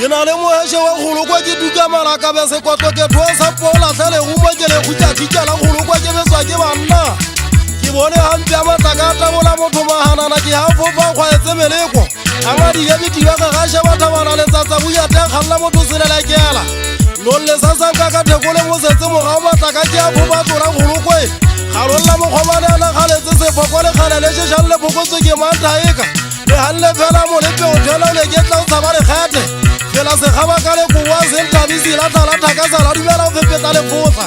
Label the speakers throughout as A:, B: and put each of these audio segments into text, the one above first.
A: ke na le moeshe wa kgolokwa ke duka malaka be sekwato ke thosa pola tlhale go mokele go tšatšitšala kgolokwa ke beswa ke banna ke bone hampe a matlaka a tabola motho mahanana ke hafofa kgwaetse meleko a madile betiba ka gaše bathabana letsatsa bojatenkgalla motho selelekela nolle sasanka ka thekole mosetse mogao matlaka ke a fofa tsora kgolokwe galolla mokgomane a nagaletse sefoko le kgale le šešang le phokotso ke mantaeka le hanle fela molepe o thela o le ke tla o tshaba lekgete fela sekgaba ka lekowa sentabisi la tlalathakasa la dumela o fepetsa lefotla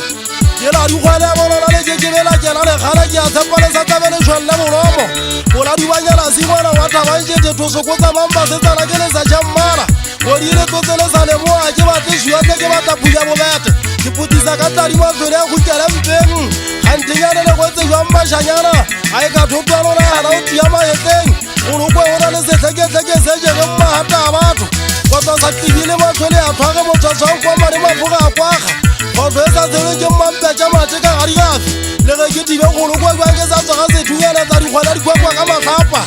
A: ke la dikgwele ya bonona le kekebela kena lekgala ke a tshepa le sa tabelešwang le molomo bola dubanyana singwana wa thabantšete thosokotsa mampasetsana ke le sa jammala godile tlotse le sa lemoa ke batlešuatle ke bataphuja bobete ke phutisa ka tadimafele ya gokele mpeng ganthenyane le kotse jwang mašanyana a e ka thotwanona yana o tia maetleng golokwe go na le setlheketlheke se jege mmagata a batho kotsa sa tibile matlhole a thwage motshwatshwang kwama le mafoga a kwaga kgotho e sa tselwe ke mampetša mate ka gadigafi le ge ke tibe golokwe jwang ke sa tsoga sethunyana tsa dikgwela dikwakwa ka matlhapa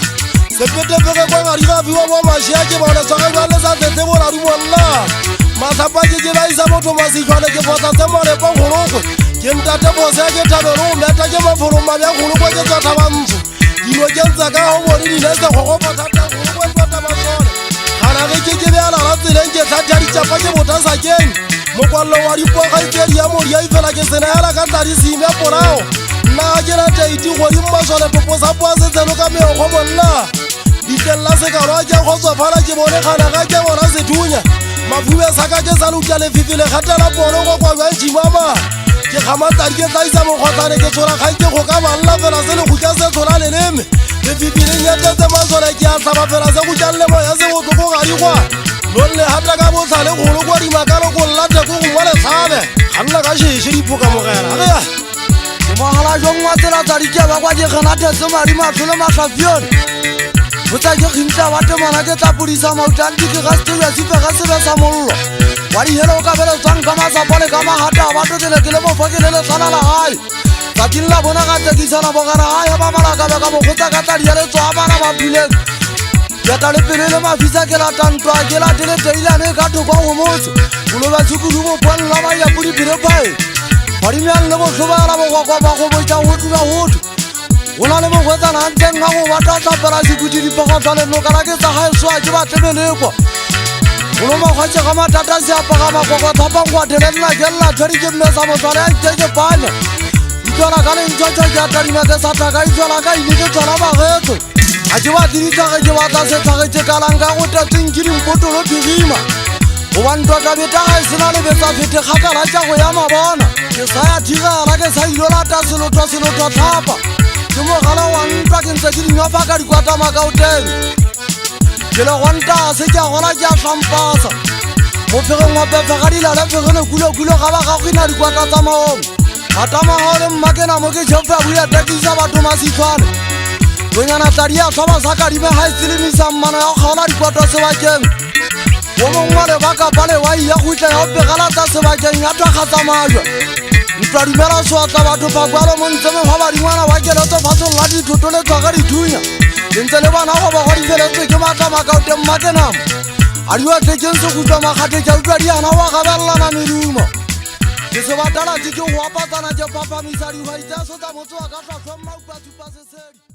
A: sepetepeke kwa gadigafi wa bo mašea ke bone tshwage jwang le sa tletse boladumonna matlhapa ke ke baisa motho masitlhwane ke fotsa tse molepa golokwe ke ntate bose ke thabelo o meta ke mafoloma bja golokwe ke tswa thabantsho dilo ke ntse ka go bone dinese gogopothata golokwe tswata masole ganage ke bealara tseleng ke tlhatha ditšapa ke botasakeng mokwallo wa dipogaitsedi ya modi ya ifela ke seneela ka tladisime polao nna ga ke na teiti godimo masole poposa poa setseno ka meokgo monna ditlelela sekalwa ke kgotsofala ke bone ganaga ke bona sethunya mafube saka ke sa lutla lefifi le gatela pono go kwa jwantšhimama ke kgamatladi ke tlaisa mokgotlane ke tshola kgang ke go ka banla fela se le gutla se tshola leleme lefifi le nyetetse masole ke a tlhaba fela se gutlang le moya se botloko gadikgwa lonle hata ka botlhale kgolo kwa dimakalo ko llatheko go ngwa letlhabe ganna ka šešhe dipokamogela gea
B: ke mogala jong wa tsela tsa dikeba kwa dikgenathetse madimatlhole matlhafione botsa ke kgintla wa temana ke tlapodisa mautantiki ga setebja sifega sebe sa mollo wa dihele o ka beletswang ka masapole ka magata a batho ke le mofo ke le letlhana la gae tsatsing la bona ga tsekisana bogara gae ba malakabe ka mokgotsa ka tladia letso a bana ba phuleng keta le pele le mafisa ke la tantwa ke la tele teilane ka thokwa go motse bolo ba tshukudi go pon la ba ya pudi pirepae badimeang le botlhobela bogwakwa ba go botsa go tuba gotho go na le mogwetsana a ntseng ga go batla tlapela sekudi dipogotla lenokala ke tsa gaesoa ke batlemelekwa golo makgwatse ga matata seapa ga makokwa thapang go athelela kelela tshwedi ke mmesa motlhale a nke ke panya itswala ka lentshwatswa ke atadimetse sa thaka itswala ka ile ke tswala bagetso a ke batleditlhage ke batla setlhagetse kalang ka go tetseng ke dimpotolo phirima goba ntwatla beta ga e sena lebetsa phete kgakala tša go ya mabona ke sa ya thigala ke sa ilo lata selotwa tlhapa ke mogala wa ntwa ke ntse ke dinyofa ka dikwata makaoteng ke le gonta se ke a gola ke a tlhampasa mo phegeng wa pefe ga dilale phegene kulokulo ga ba gago ina dikwata tsa maong gatamagao le mmakena mo ke tšhefa buya tekisa batho masitlhwane bonyana tladi a tlhoba sa kadime ga e selemisa mmano ya go kgaola dikwatwa sebakeng wo mongwe lebaka pa lewai ya go itla ya go pegalatsa sebakeng ya thwagatsa majwa ntwa dumela soatla batho pakwalo mo ntse mekgwa badingwana ba keletso fatsong la dithoto le tswa ka dithunya ke ntse le bana go bagwa difeletswe ke matlamakaote mmakenamo a diwatlekeng sekhutswa makgate ka utlwa diana wa gabelelana medumo ke se batalatse ke go apatsana ke phaphamisa dihwai tseso tsa motse wa ka tlhwatlhwa mmaupatsupa sesedi